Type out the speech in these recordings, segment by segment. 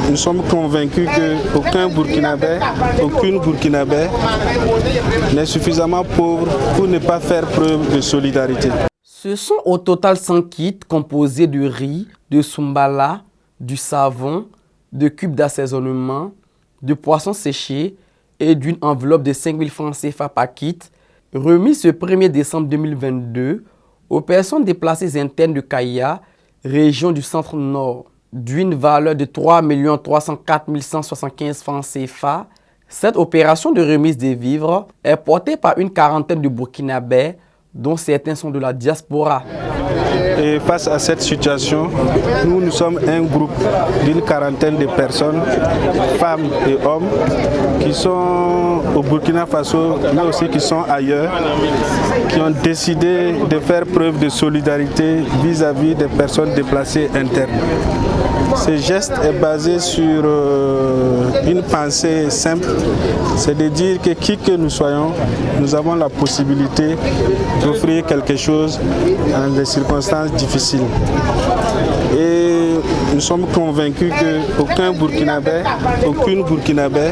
nous sommes convaincus qu'aucun Burkinabé, aucune Burkinabé n'est suffisamment pauvre pour ne pas faire preuve de solidarité. Ce sont au total 100 kits composés de riz, de soumbala, du savon, de cubes d'assaisonnement, de poissons séchés et d'une enveloppe de 5 000 francs CFA par kit, remis ce 1er décembre 2022 aux personnes déplacées internes de Kaya, région du centre-nord, d'une valeur de 3 304 175 francs CFA. Cette opération de remise des vivres est portée par une quarantaine de Burkinabés, dont certains sont de la diaspora. Et face à cette situation, nous sommes un groupe d'une quarantaine de personnes, femmes et hommes, qui sont au Burkina Faso, mais aussi qui sont ailleurs, qui ont décidé de faire preuve de solidarité vis-à-vis des personnes déplacées internes. Ce geste est basé sur une pensée simple, c'est de dire que qui que nous soyons, nous avons la possibilité d'offrir quelque chose dans des circonstances difficiles. Et nous sommes convaincus qu'aucun Burkinabé, aucune Burkinabé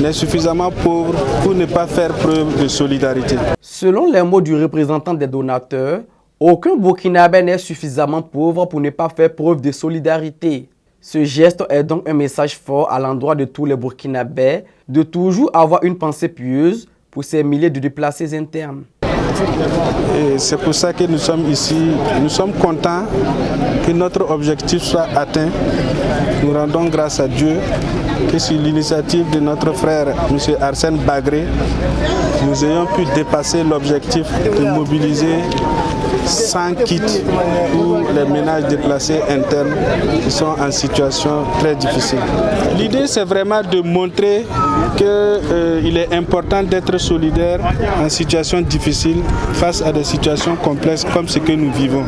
n'est suffisamment pauvre pour ne pas faire preuve de solidarité. Selon les mots du représentant des donateurs, aucun Burkinabé n'est suffisamment pauvre pour ne pas faire preuve de solidarité. Ce geste est donc un message fort à l'endroit de tous les Burkinabés de toujours avoir une pensée pieuse pour ces milliers de déplacés internes. Et c'est pour ça que nous sommes ici. Nous sommes contents que notre objectif soit atteint. Nous rendons grâce à Dieu que sur l'initiative de notre frère M. Arsène Bagré, nous ayons pu dépasser l'objectif de mobiliser 100 kits pour les ménages déplacés internes qui sont en situation très difficile. L'idée, c'est vraiment de montrer qu'il est important d'être solidaire en situation difficile face à des situations complexes comme ce que nous vivons.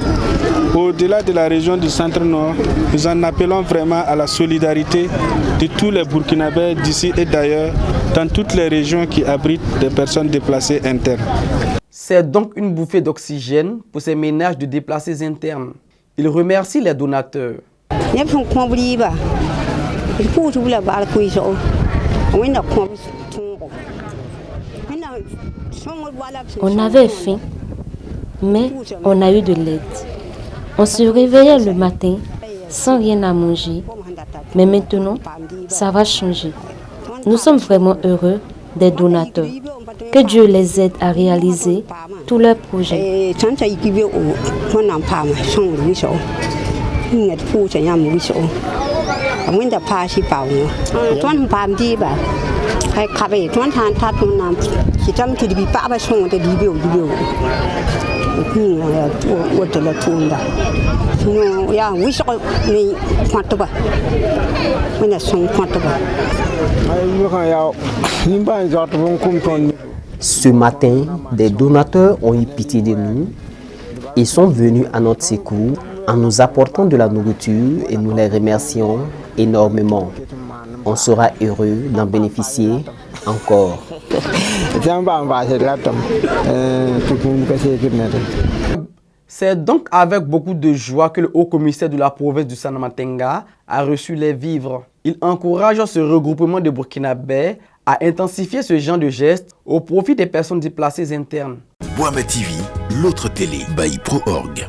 Au-delà de la région du centre-nord, nous en appelons vraiment à la solidarité de tous les Burkinabés d'ici et d'ailleurs, dans toutes les régions qui abritent des personnes déplacées internes. C'est donc une bouffée d'oxygène pour ces ménages de déplacés internes. Il remercie les donateurs. On avait faim, mais on a eu de l'aide. On se réveillait le matin sans rien à manger, mais maintenant, ça va changer. Nous sommes vraiment heureux des donateurs. Que Dieu les aide à réaliser tous leurs projets. Ce matin, des donateurs ont eu pitié de nous et sont venus à notre secours en nous apportant de la nourriture et nous les remercions énormément. On sera heureux d'en bénéficier encore. C'est donc avec beaucoup de joie que le haut-commissaire de la province du Sanamatenga a reçu les vivres. Il encourage ce regroupement de Burkinabés à intensifier ce genre de gestes au profit des personnes déplacées internes. Boama TV, l'autre télé by Pro Org.